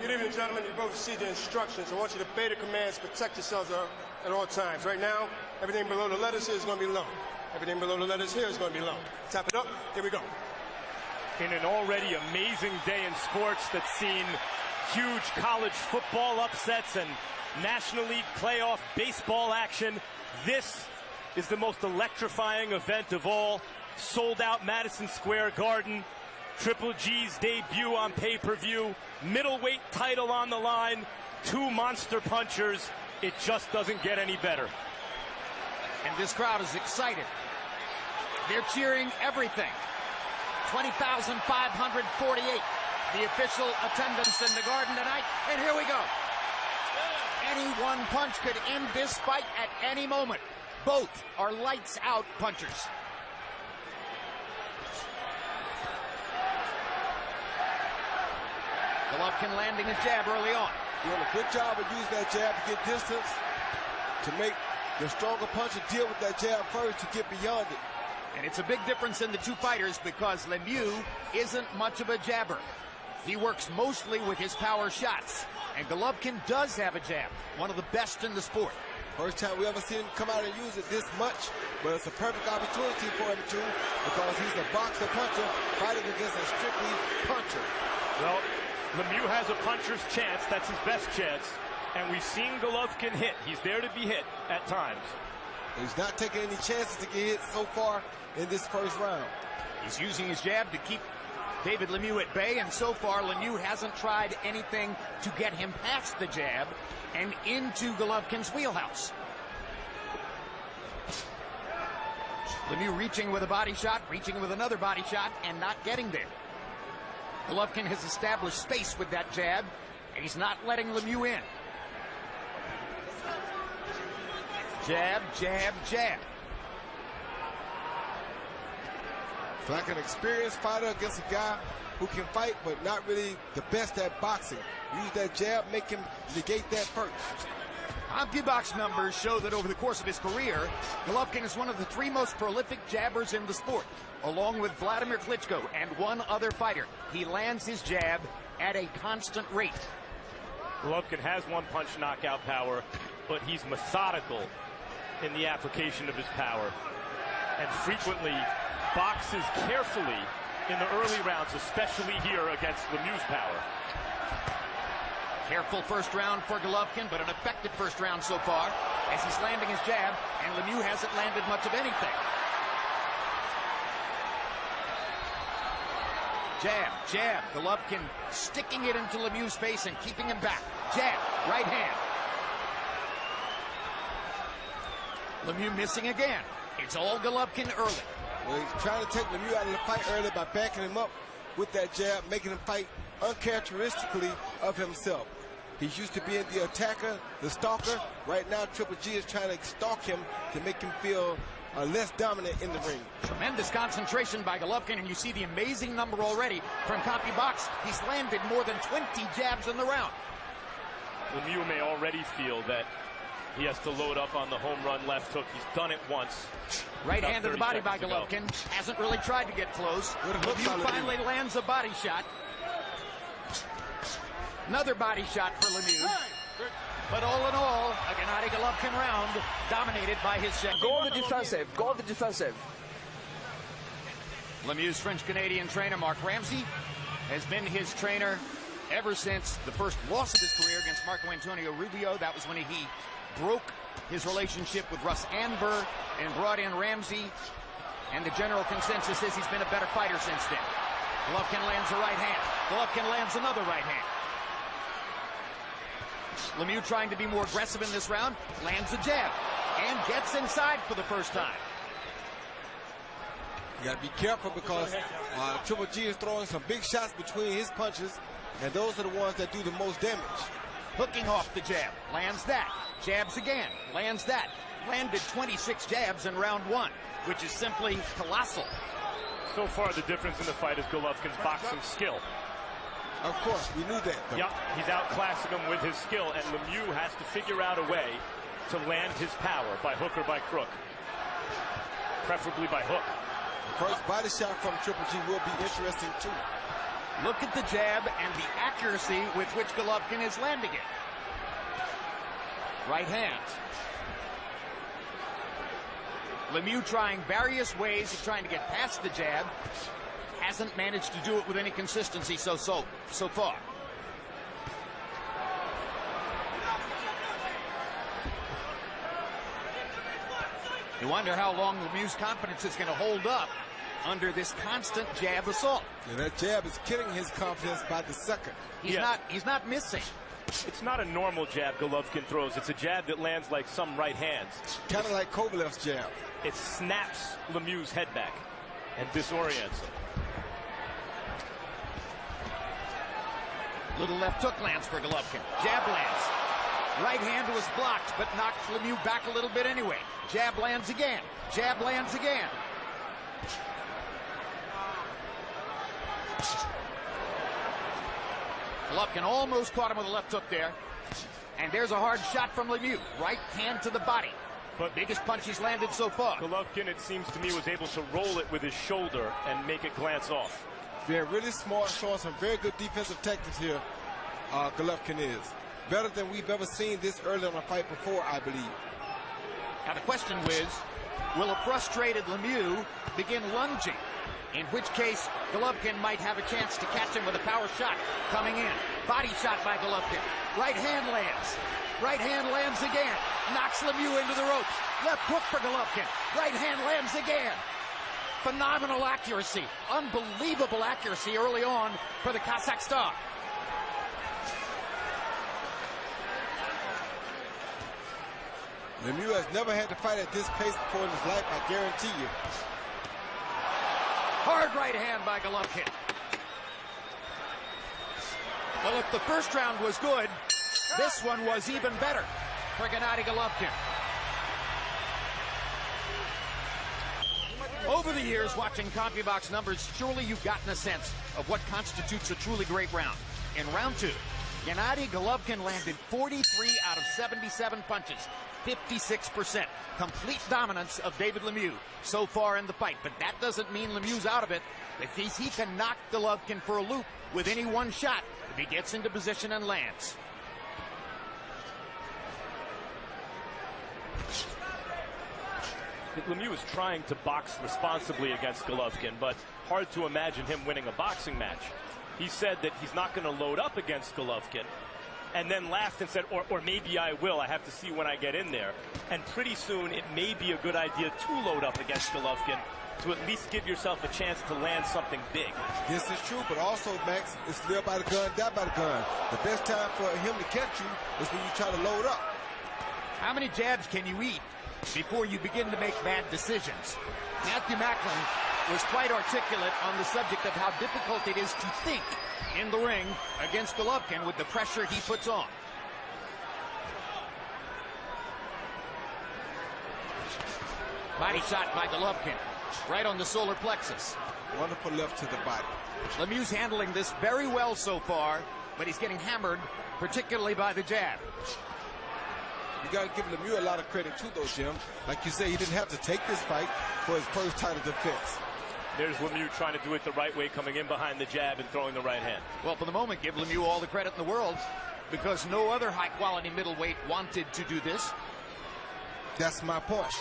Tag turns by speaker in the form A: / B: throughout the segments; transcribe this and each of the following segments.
A: Good evening, gentlemen. You both see the instructions. I want you to obey the commands, protect yourselves at all times. Right now, everything below the letters here is going to be low. Everything below the letters here is going to be low. Tap it up. Here we go.
B: In an already amazing day in sports that's seen huge college football upsets and National League playoff baseball action, this is the most electrifying event of all. Sold out Madison Square Garden. Triple G's debut on pay-per-view. Middleweight title on the line. Two monster punchers. It just doesn't get any better.
C: And this crowd is excited. They're cheering everything. 20,548, the official attendance in the Garden tonight. And here we go. Any one punch could end this fight at any moment. Both are lights-out punchers. Golovkin landing a jab early on.
D: Doing a good job of using that jab to get distance, to make the stronger puncher deal with that jab first to get beyond it.
C: And it's a big difference in the two fighters because Lemieux isn't much of a jabber. He works mostly with his power shots. And Golovkin does have a jab, one of the best in the sport.
D: First time we ever seen him come out and use it this much, but it's a perfect opportunity for him to, because he's a boxer puncher fighting against a strictly puncher.
B: Well, Lemieux has a puncher's chance. That's his best chance. And we've seen Golovkin hit. He's there to be hit at times.
D: He's not taking any chances to get hit so far in this first round.
C: He's using his jab to keep David Lemieux at bay, and so far Lemieux hasn't tried anything to get him past the jab and into Golovkin's wheelhouse. Lemieux reaching with a body shot, reaching with another body shot, and not getting there. Golovkin has established space with that jab, and he's not letting Lemieux in. Jab, jab, jab.
D: It's like an experienced fighter against a guy who can fight, but not really the best at boxing. Use that jab, make him negate that first.
C: CompuBox numbers show that over the course of his career, Golovkin is one of the three most prolific jabbers in the sport, along with Vladimir Klitschko and one other fighter. He lands his jab at a constant rate.
B: Golovkin has one-punch knockout power, but he's methodical in the application of his power and frequently boxes carefully in the early rounds, especially here against Lemieux's power.
C: Careful first round for Golovkin, but an effective first round so far as he's landing his jab, and Lemieux hasn't landed much of anything. Jab, jab. Golovkin sticking it into Lemieux's face and keeping him back. Jab, right hand. Lemieux missing again. It's all Golovkin early.
D: Well, he's trying to take Lemieux out of the fight early by backing him up with that jab, making him fight uncharacteristically of himself. He's used to being the attacker, the stalker. Right now, Triple G is trying to stalk him to make him feel less dominant in the ring.
C: Tremendous concentration by Golovkin, and you see the amazing number already from CompuBox. He's landed more than 20 jabs in the round.
B: Lemieux may already feel that he has to load up on the home run left hook. He's done it once.
C: Right hand to the body by Golovkin. Hasn't really tried to get close. Lemieux finally lands a body shot. Another body shot for Lemieux. But all in all, a Gennady Golovkin round dominated by his second.
E: Go on the defensive. Go on the defensive.
C: Lemieux's French-Canadian trainer, Mark Ramsey, has been his trainer ever since the first loss of his career against Marco Antonio Rubio. That was when he broke his relationship with Russ Anber and brought in Ramsey. And the general consensus is he's been a better fighter since then. Golovkin lands a right hand. Golovkin lands another right hand. Lemieux trying to be more aggressive in this round, lands a jab, and gets inside for the first time.
D: You got to be careful because Triple G is throwing some big shots between his punches, and those are the ones that do the most damage.
C: Hooking off the jab, lands that, jabs again, lands that. Landed 26 jabs in round one, which is simply colossal.
B: So far, the difference in the fight is Golovkin's boxing skill.
D: Of course, we knew that.
B: Yep, he's outclassing him with his skill, and Lemieux has to figure out a way to land his power by hook or by crook. Preferably by hook.
D: The first body shot from Triple G will be interesting, too.
C: Look at the jab and the accuracy with which Golovkin is landing it. Right hand. Lemieux trying various ways of trying to get past the jab. Hasn't managed to do it with any consistency so far. You wonder how long Lemieux's confidence is going to hold up under this constant jab assault.
D: And that jab is killing his confidence by the second.
C: He's not missing.
B: It's not a normal jab Golovkin throws. It's a jab that lands like some right hands.
D: Kind of like Kovalev's jab.
B: It snaps Lemieux's head back and disorients him.
C: Little left hook lands for Golovkin. Jab lands. Right hand was blocked, but knocked Lemieux back a little bit anyway. Jab lands again. Jab lands again. Golovkin almost caught him with a left hook there. And there's a hard shot from Lemieux. Right hand to the body. But biggest punch he's landed so far.
B: Golovkin, it seems to me, was able to roll it with his shoulder and make it glance off.
D: They're really smart, showing some very good defensive tactics here. Golovkin is. Better than we've ever seen this early in a fight before, I believe.
C: Now the question is, will a frustrated Lemieux begin lunging? In which case, Golovkin might have a chance to catch him with a power shot coming in. Body shot by Golovkin. Right hand lands. Right hand lands again. Knocks Lemieux into the ropes. Left hook for Golovkin. Right hand lands again. Phenomenal accuracy. Unbelievable accuracy early on for the Kazakh star.
D: Lemieux has never had to fight at this pace before in his life, I guarantee you.
C: Hard right hand by Golovkin. Well, if the first round was good, this one was even better for Gennady Golovkin. Over the years, watching CompuBox numbers, surely you've gotten a sense of what constitutes a truly great round. In round two, Gennady Golovkin landed 43 out of 77 punches, 56%. Complete dominance of David Lemieux so far in the fight. But that doesn't mean Lemieux's out of it. If he can knock Golovkin for a loop with any one shot, if he gets into position and lands.
B: Lemieux is trying to box responsibly against Golovkin, but hard to imagine him winning a boxing match. He said that he's not going to load up against Golovkin, and then laughed and said, or maybe I will. I have to see when I get in there. And pretty soon, it may be a good idea to load up against Golovkin to at least give yourself a chance to land something big.
D: This is true, but also, Max, it's live by the gun, die by the gun. The best time for him to catch you is when you try to load up.
C: How many jabs can you eat before you begin to make bad decisions? Matthew Macklin was quite articulate on the subject of how difficult it is to think in the ring against Golovkin with the pressure he puts on. Body shot by Golovkin, right on the solar plexus.
D: Wonderful left to the body.
C: Lemieux's handling this very well so far, but he's getting hammered, particularly by the jab.
D: You got to give Lemieux a lot of credit too, though, Jim. Like you say, he didn't have to take this fight for his first title defense.
B: There's Lemieux trying to do it the right way, coming in behind the jab and throwing the right hand.
C: Well, for the moment, give Lemieux all the credit in the world, because no other high-quality middleweight wanted to do this.
D: That's my point.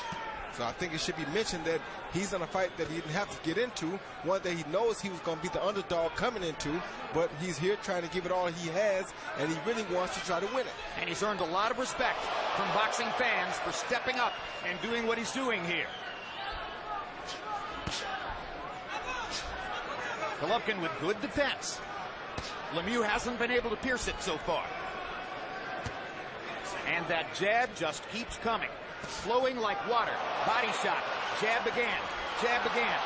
D: So I think it should be mentioned that he's in a fight that he didn't have to get into, one that he knows he was going to be the underdog coming into, but he's here trying to give it all he has, and he really wants to try to win it.
C: And he's earned a lot of respect from boxing fans for stepping up and doing what he's doing here. Golovkin with good defense. Lemieux hasn't been able to pierce it so far. And that jab just keeps coming. Flowing like water. Body shot. Jab again. Jab again.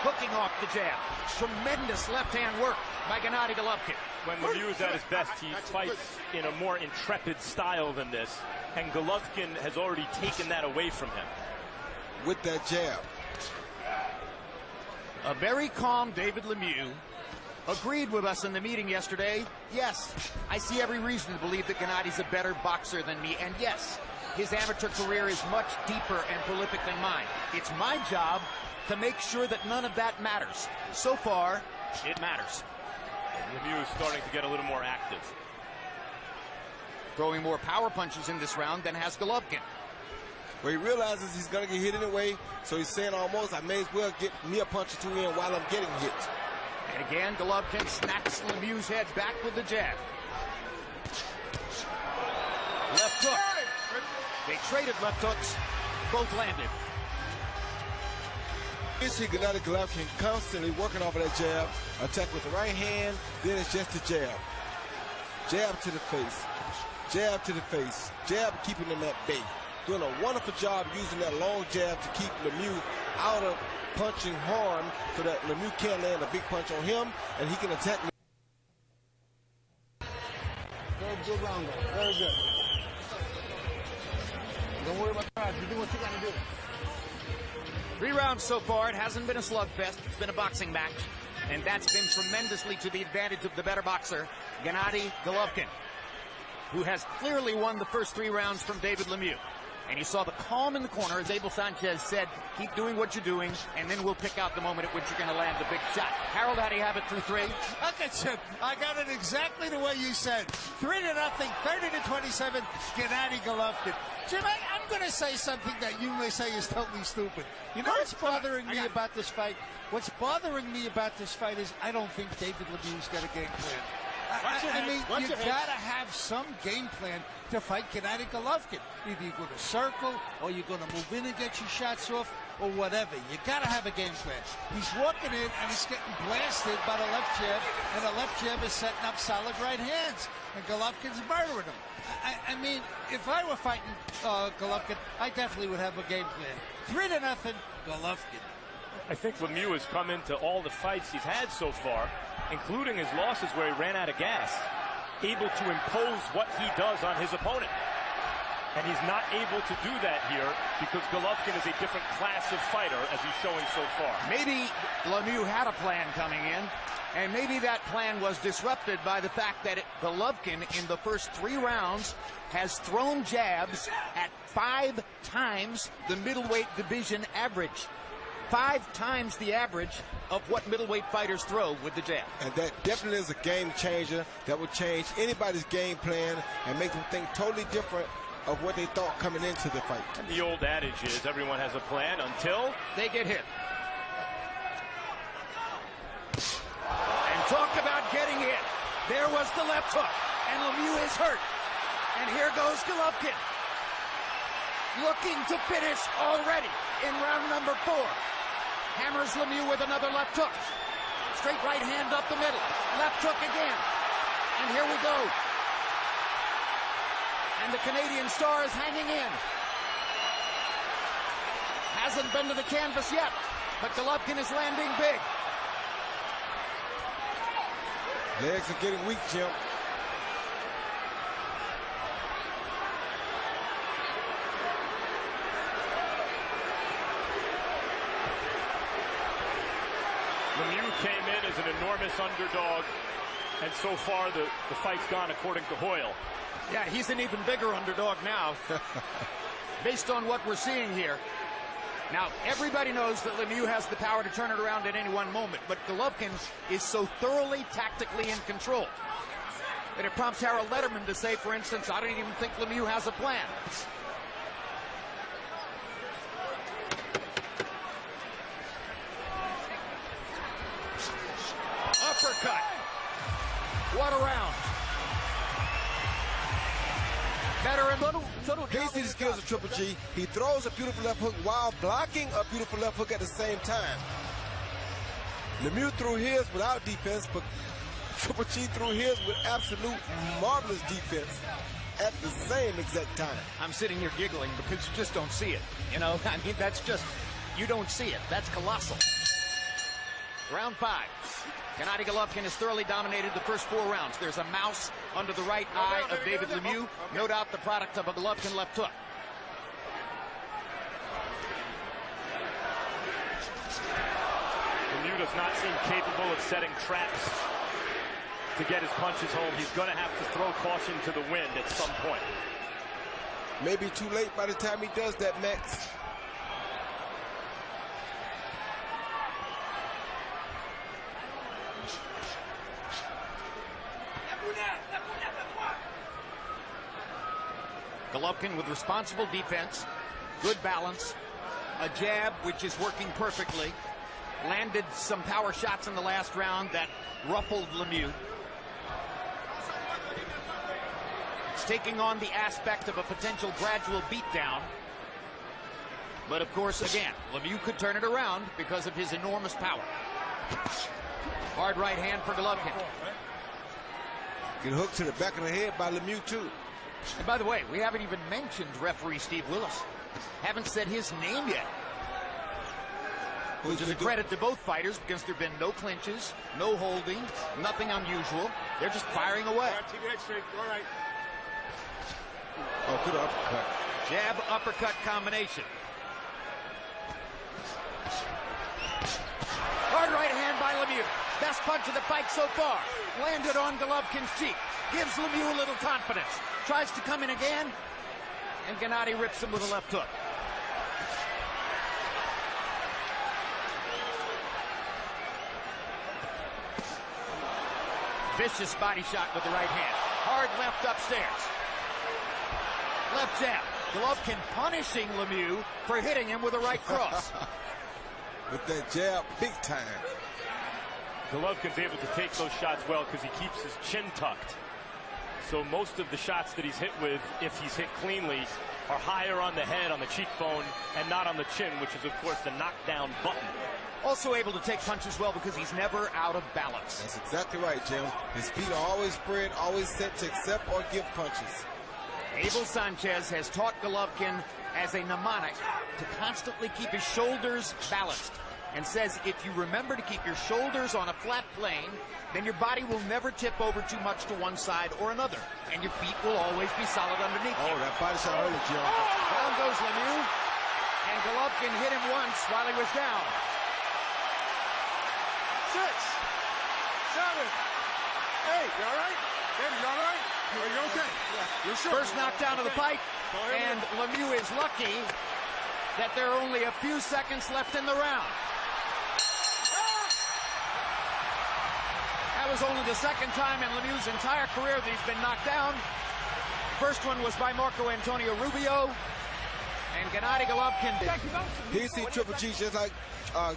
C: Hooking off the jab. Tremendous left-hand work by Gennady Golovkin.
B: When Lemieux is at his best, he fights in a more intrepid style than this. And Golovkin has already taken that away from him.
D: With that jab.
C: A very calm David Lemieux agreed with us in the meeting yesterday. Yes, I see every reason to believe that Gennady's a better boxer than me. And yes, his amateur career is much deeper and prolific than mine. It's my job to make sure that none of that matters. So far, it matters.
B: Lemieux is starting to get a little more active.
C: Throwing more power punches in this round than has Golovkin.
D: Well, he realizes he's going to get hit anyway, so he's saying almost, I may as well get me a punch or two in while I'm getting hit.
C: And again, Golovkin smacks Lemieux's head back with the jab. Left hook. They traded left hooks. Both landed.
D: You see Gennady Golovkin constantly working off of that jab, attack with the right hand, then it's just a jab. Jab to the face, jab to the face, jab keeping him at bay. Doing a wonderful job using that long jab to keep Lemieux out of punching harm so that Lemieux can't land a big punch on him and he can attack.
F: Very good round, though. Very good. Don't worry about that. You do what you got to do.
C: 3 rounds so far. It hasn't been a slugfest. It's been a boxing match. And that's been tremendously to the advantage of the better boxer, Gennady Golovkin, who has clearly won the first 3 rounds from David Lemieux. And you saw the calm in the corner, as Abel Sanchez said, keep doing what you're doing, and then we'll pick out the moment at which you're going to land the big shot. Harold, how do you have it through 3?
G: Look at Chip. I got it exactly the way you said. 3-0, 30-27, Gennady Golovkin. Jim, I'm going to say something that you may say is totally stupid. You know what's bothering me about this fight? What's bothering me about this fight is I don't think David Lemieux's got a game plan. I mean, you got to have some game plan to fight Gennady Golovkin. Either you're going to circle, or you're going to move in and get your shots off, or whatever. You got to have a game plan. He's walking in, and he's getting blasted by the left jab, and the left jab is setting up solid right hands, and Golovkin's murdering him. I mean, if I were fighting Golovkin, I definitely would have a game plan. 3-0, Golovkin.
B: I think Lemieux has come into all the fights he's had so far, including his losses where he ran out of gas, able to impose what he does on his opponent. And he's not able to do that here because Golovkin is a different class of fighter, as he's showing so far.
C: Maybe Lemieux had a plan coming in, and maybe that plan was disrupted by the fact that Golovkin, in the first 3 rounds, has thrown jabs at 5 times the middleweight division average. 5 times the average of what middleweight fighters throw with the jab.
D: And that definitely is a game changer that would change anybody's game plan and make them think totally different of what they thought coming into the fight.
B: And the old adage is everyone has a plan until
C: they get hit. And talk about getting hit. There was the left hook, and Lemieux is hurt. And here goes Golovkin, looking to finish already in round number 4. Hammers Lemieux with another left hook. Straight right hand up the middle. Left hook again. And here we go. And the Canadian star is hanging in. Hasn't been to the canvas yet, but Golovkin is landing big.
D: Legs are getting weak, Jim.
B: Lemieux came in as an enormous underdog, and so far the fight's gone according to Hoyle.
C: Yeah, he's an even bigger underdog now, based on what we're seeing here. Now, everybody knows that Lemieux has the power to turn it around at any one moment, but Golovkin is so thoroughly tactically in control that it prompts Harold Letterman to say, for instance, I don't even think Lemieux has a plan. Uppercut. What a round. Better and
D: He sees the skills of Triple G. He throws a beautiful left hook while blocking a beautiful left hook at the same time. Lemieux threw his without defense, but Triple G threw his with absolute marvelous defense at the same exact time.
C: I'm sitting here giggling because you just don't see it. You know, I mean, that's just, you don't see it. That's colossal. Round 5. Gennady Golovkin has thoroughly dominated the first 4 rounds. There's a mouse under the right eye of David Lemieux. No doubt the product of a Golovkin left hook.
B: Lemieux does not seem capable of setting traps to get his punches home. He's going to have to throw caution to the wind at some point.
D: Maybe too late by the time he does that, Max.
C: Golovkin with responsible defense, good balance, a jab which is working perfectly, landed some power shots in the last round that ruffled Lemieux. It's taking on the aspect of a potential gradual beatdown. But of course, again, Lemieux could turn it around because of his enormous power. Hard right hand for Golovkin.
D: Get hooked to the back of the head by Lemieux, too.
C: And by the way, we haven't even mentioned referee Steve Willis. Haven't said his name yet. Which is a credit to both fighters because there have been no clinches, no holding, nothing unusual. They're just firing away.
A: Keep your head straight. All right.
D: Oh, good uppercut.
C: Jab, uppercut combination. Hard right hand by Lemieux. Best punch of the fight so far. Landed on Golovkin's cheek. Gives Lemieux a little confidence. Tries to come in again. And Gennady rips him with a left hook. Vicious body shot with the right hand. Hard left upstairs. Left jab. Golovkin punishing Lemieux for hitting him with a right cross.
D: With that jab, big time.
B: Golovkin's able to take those shots well because he keeps his chin tucked. So most of the shots that he's hit with, if he's hit cleanly, are higher on the head, on the cheekbone, and not on the chin, which is, of course, the knockdown button.
C: Also able to take punches well because he's never out of balance.
D: That's exactly right, Jim. His feet are always spread, always set to accept or give punches.
C: Abel Sanchez has taught Golovkin as a mnemonic to constantly keep his shoulders balanced, and says if you remember to keep your shoulders on a flat plane, then your body will never tip over too much to one side or another, and your feet will always be solid underneath you.
D: Oh, that body shot early, Jim.
C: Down goes Lemieux, and Golovkin hit him once while he was down.
A: 6, 7, 8. You all right? David, you all right? Are you okay? You're sure?
C: First knockdown of the fight, and Lemieux is lucky that there are only a few seconds left in the round. That was only the second time in Lemieux's entire career that he's been knocked down. First one was by Marco Antonio Rubio, and Gennady Golovkin.
D: Here you see Triple G just like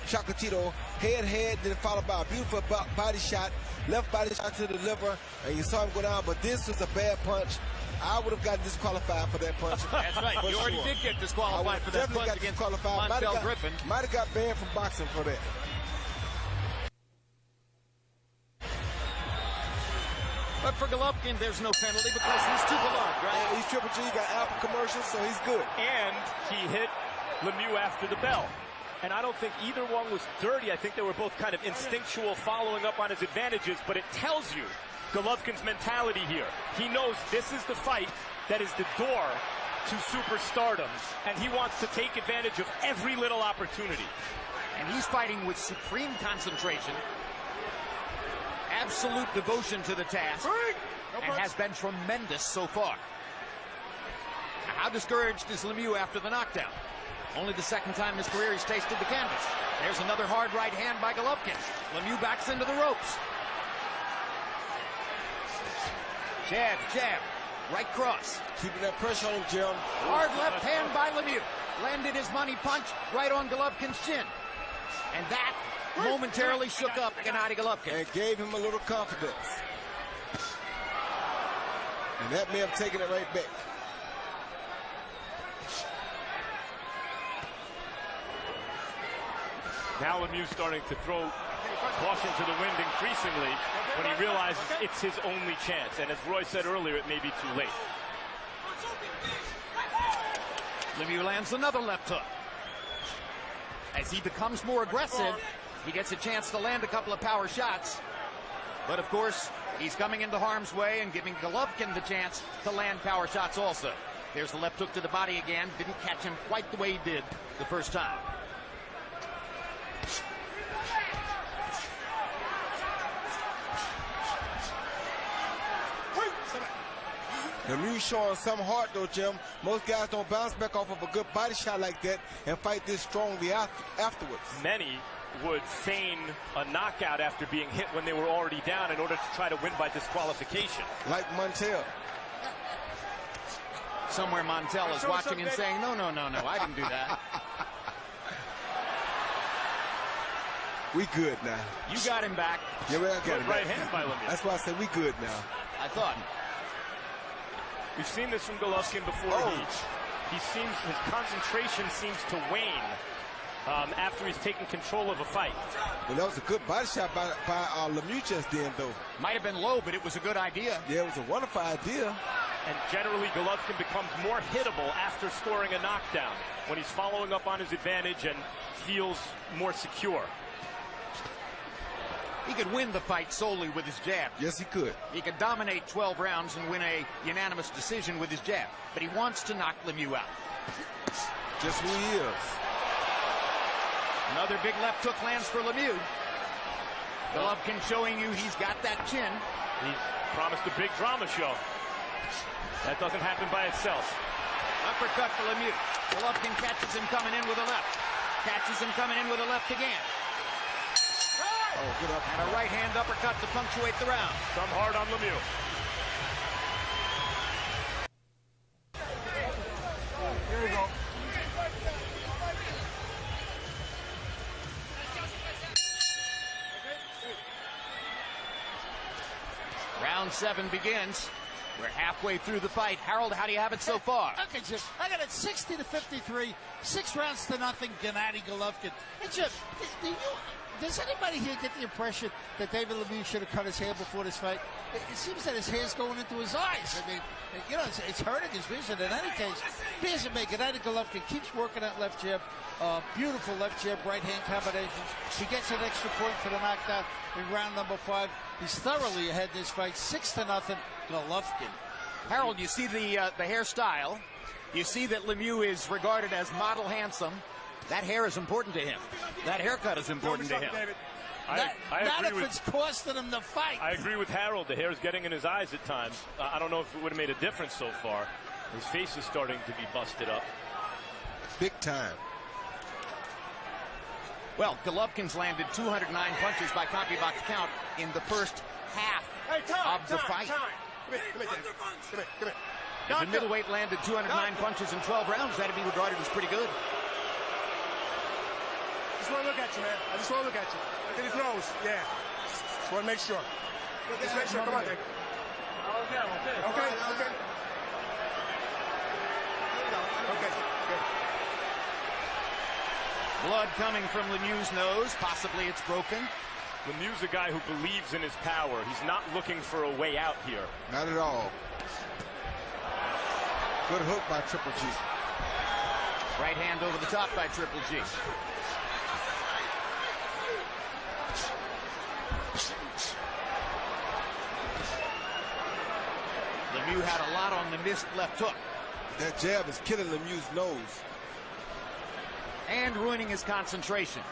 D: Chocolatito, head, then followed by a beautiful body shot, left body shot to the liver, and you saw him go down, but this was a bad punch. I would have gotten disqualified for that punch.
C: That's right. You already did get disqualified for that punch against Montel Griffin.
D: Might have got banned from boxing for that.
C: But for Golovkin, there's no penalty because he's too beloved, right?
D: Yeah, he's Triple G, he got Apple commercials, so he's good.
B: And he hit Lemieux after the bell. And I don't think either one was dirty. I think they were both kind of instinctual, following up on his advantages, but it tells you Golovkin's mentality here. He knows this is the fight that is the door to superstardom, and he wants to take advantage of every little opportunity.
C: And he's fighting with supreme concentration, absolute devotion to the task, and has been tremendous so far. Now, how discouraged is Lemieux after the knockdown? Only the second time in his career he's tasted the canvas. There's another hard right hand by Golovkin. Lemieux backs into the ropes. Jab, jab, right cross.
D: Keeping that pressure on him, Jim.
C: Hard left hand by Lemieux. Landed his money punch right on Golovkin's chin. And that momentarily shook up Gennady Golovkin.
D: And gave him a little confidence. And that may have taken it right back.
B: Now Lemieux starting to throw caution to the wind increasingly when he realizes it's his only chance. And as Roy said earlier, it may be too late.
C: Lemieux lands another left hook. As he becomes more aggressive, he gets a chance to land a couple of power shots. But of course, he's coming into harm's way and giving Golovkin the chance to land power shots also. There's the left hook to the body again. Didn't catch him quite the way he did the first time.
D: Lemieux showing some heart though, Jim. Most guys don't bounce back off of a good body shot like that and fight this strongly afterwards.
B: Many would feign a knockout after being hit when they were already down in order to try to win by disqualification.
D: Like Montel.
A: 6,
C: somewhere Montel is watching and saying, no, I didn't do that.
D: We good now.
C: You got him back.
D: Yeah, well, I got him
B: Right
D: back.
B: hand by Lemieux.
D: That's why I said we good now.
C: I thought.
B: We've seen this from Golovkin before. His concentration seems to wane after he's taken control of a fight.
D: Well, that was a good body shot by Lemieux just then, though.
C: Might have been low, but it was a good idea.
D: Yeah, it was a wonderful idea.
B: And generally, Golovkin becomes more hittable after scoring a knockdown when he's following up on his advantage and feels more secure.
C: He could win the fight solely with his jab.
D: Yes, he could.
C: He could dominate 12 rounds and win a unanimous decision with his jab. But he wants to knock Lemieux out.
D: Just who he is.
C: Another big left hook lands for Lemieux. Golovkin showing you he's got that chin.
B: He's promised a big drama show. That doesn't happen by itself.
C: Uppercut for Lemieux. Golovkin catches him coming in with a left. Catches him coming in with a left again.
D: Oh, good up.
C: And a right hand uppercut to punctuate the round.
B: Some hard on Lemieux.
F: Here we go.
C: Round 7 begins. We're halfway through the fight. Harold, how do you have it so far?
G: Okay, Jim. I got it 60-53, 6 rounds to nothing. Gennady Golovkin. Hey, Jim, does anybody here get the impression that David Lemieux should have cut his hair before this fight? It seems that his hair's going into his eyes. I mean, you know, it's hurting his vision. In any case, he doesn't make it. Gennady Golovkin keeps working that left jab. Beautiful left jab, right hand combinations. He gets an extra point for the knockdown in round number 5. He's thoroughly ahead in this fight, 6-0, Golovkin.
C: Harold, you see the hairstyle. You see that Lemieux is regarded as model handsome. That hair is important to him. That haircut is important to him.
G: Not if it's costing him the fight.
B: I agree with Harold. The hair is getting in his eyes at times. I don't know if it would have made a difference so far. His face is starting to be busted up.
D: Big time.
C: Well, Golovkin's landed 209 punches by CompuBox count in the first half of the fight. If the middleweight landed 209 punches in 12 rounds, that'd be regarded as pretty good.
A: I just want to look at you, man. I just want to look at you. Look at his nose. Yeah. Just want to make sure. Just make sure. Come on, Dave. Okay. Good.
C: Blood coming from Lemieux's nose. Possibly it's broken.
B: Lemieux's a guy who believes in his power. He's not looking for a way out here.
D: Not at all. Good hook by Triple G.
C: Right hand over the top by Triple G. Lemieux had a lot on the missed left hook.
D: That jab is killing Lemieux's nose.
C: And ruining his concentration.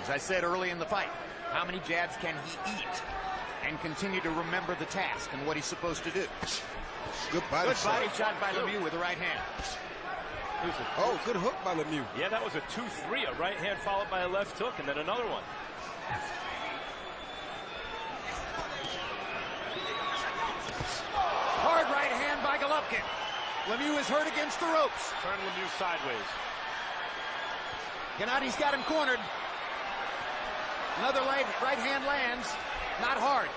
C: As I said early in the fight, how many jabs can he eat and continue to remember the task and what he's supposed to do?
D: Good body
C: shot by Lemieux with the right hand.
D: Oh, good hook by Lemieux.
B: Yeah, that was a 2-3, a right hand followed by a left hook, and then another one.
C: Hard right hand by Golovkin. Lemieux is hurt against the ropes.
B: Turn Lemieux sideways.
C: Gennady's got him cornered. Another right hand lands. Not hard.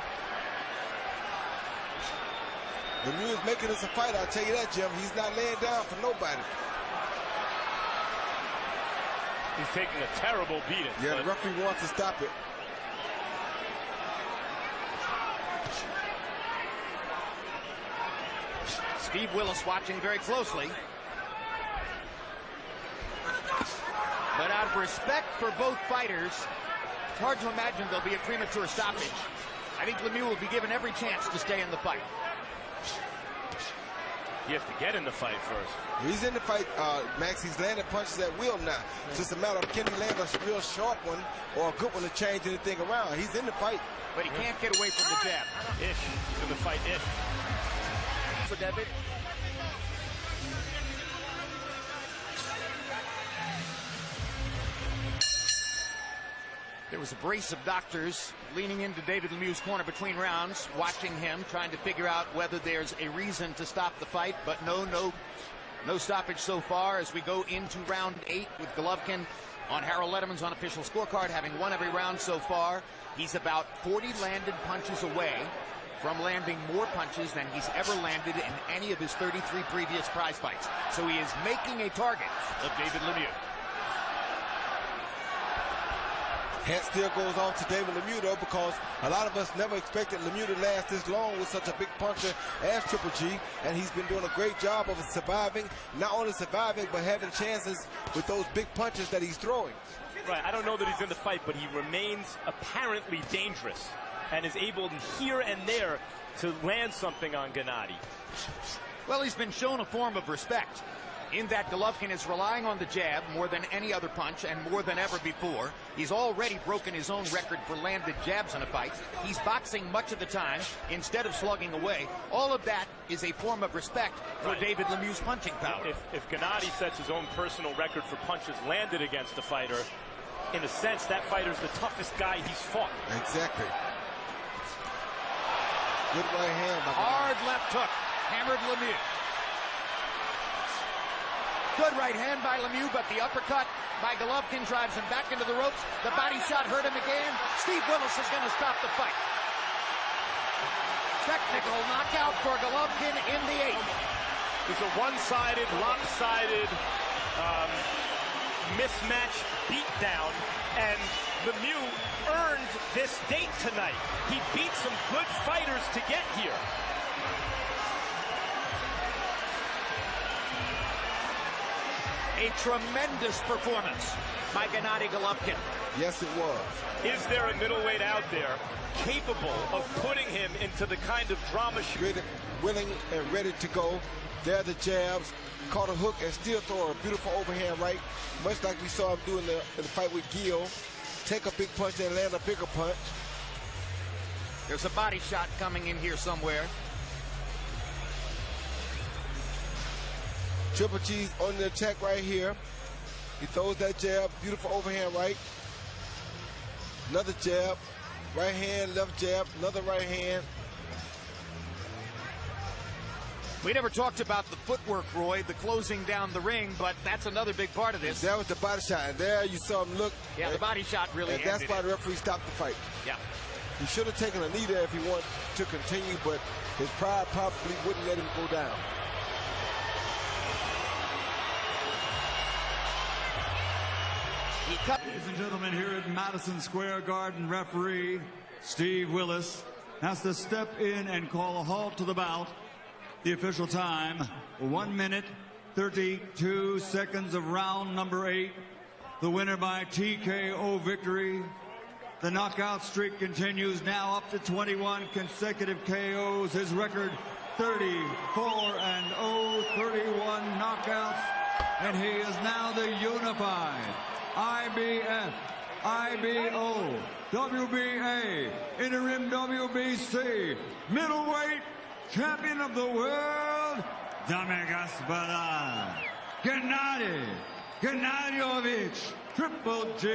D: Lemieux is making this a fight, I'll tell you that, Jim. He's not laying down for nobody.
B: He's taking a terrible beating.
D: Yeah, the referee wants to stop it.
C: Steve Willis watching very closely. But out of respect for both fighters, it's hard to imagine there'll be a premature stoppage. I think Lemieux will be given every chance to stay in the fight.
B: You have to get in the fight first.
D: He's in the fight, Max. He's landing punches at will now. It's just a matter of can he land a real sharp one or a good one to change anything around. He's in the fight.
C: But he can't get away from the jab.
B: He's in the fight.
C: For David. There was a brace of doctors leaning into David Lemieux's corner between rounds, watching him, trying to figure out whether there's a reason to stop the fight. But no stoppage so far as we go into round 8 with Golovkin on Harold Letterman's unofficial scorecard, having won every round so far. He's about 40 landed punches away from landing more punches than he's ever landed in any of his 33 previous prize fights. So he is making a target of David Lemieux.
D: Hat still goes off to David Lemieux, though, because a lot of us never expected Lemieux to last this long with such a big puncher as Triple G, and he's been doing a great job of surviving, not only surviving, but having chances with those big punches that he's throwing.
B: Right, I don't know that he's in the fight, but he remains apparently dangerous and is able here and there to land something on Gennady.
C: Well, he's been shown a form of respect in that Golovkin is relying on the jab more than any other punch and more than ever before. He's already broken his own record for landed jabs in a fight. He's boxing much of the time instead of slugging away. All of that is a form of respect for David Lemieux's punching power.
B: If Gennady sets his own personal record for punches landed against a fighter, in a sense, that fighter's the toughest guy he's fought.
D: Exactly. Good right hand.
C: Hard left hook. Hammered Lemieux. Good right hand by Lemieux, but the uppercut by Golovkin drives him back into the ropes. The body shot hurt him again. Steve Willis is going to stop the fight. Technical knockout for Golovkin in the 8th.
B: It's a one-sided, lopsided mismatch beatdown, and Lemieux earned this date tonight. He beat some good fighters to get here.
C: A tremendous performance by Gennady Golovkin.
D: Yes, it was.
B: Is there a middleweight out there capable of putting him into the kind of drama
D: willing and ready to go? There the jabs, caught a hook and still throw a beautiful overhand right, much like we saw him do in the fight with Gil. Take a big punch and land a bigger punch.
C: There's a body shot coming in here somewhere.
D: Triple G's on the attack right here. He throws that jab, beautiful overhand right. Another jab, right hand, left jab, another right hand.
C: We never talked about the footwork, Roy, the closing down the ring, but that's another big part of this.
D: That was the body shot, and there you saw him look.
C: Yeah, the body shot really
D: ended. And that's why the referee stopped the fight.
C: Yeah.
D: He should have taken a knee there if he wanted to continue, but his pride probably wouldn't let him go down.
H: Ladies and gentlemen, here at Madison Square Garden, referee Steve Willis has to step in and call a halt to the bout. The official time, 1 minute, 32 seconds of round number 8. The winner by TKO victory. The knockout streak continues now up to 21 consecutive KOs. His record 34-0, 31 knockouts. And he is now the unified IBF, IBO, WBA, interim WBC, middleweight champion of the world, Dame Gasparin, Gennady Gennadievich, Triple G.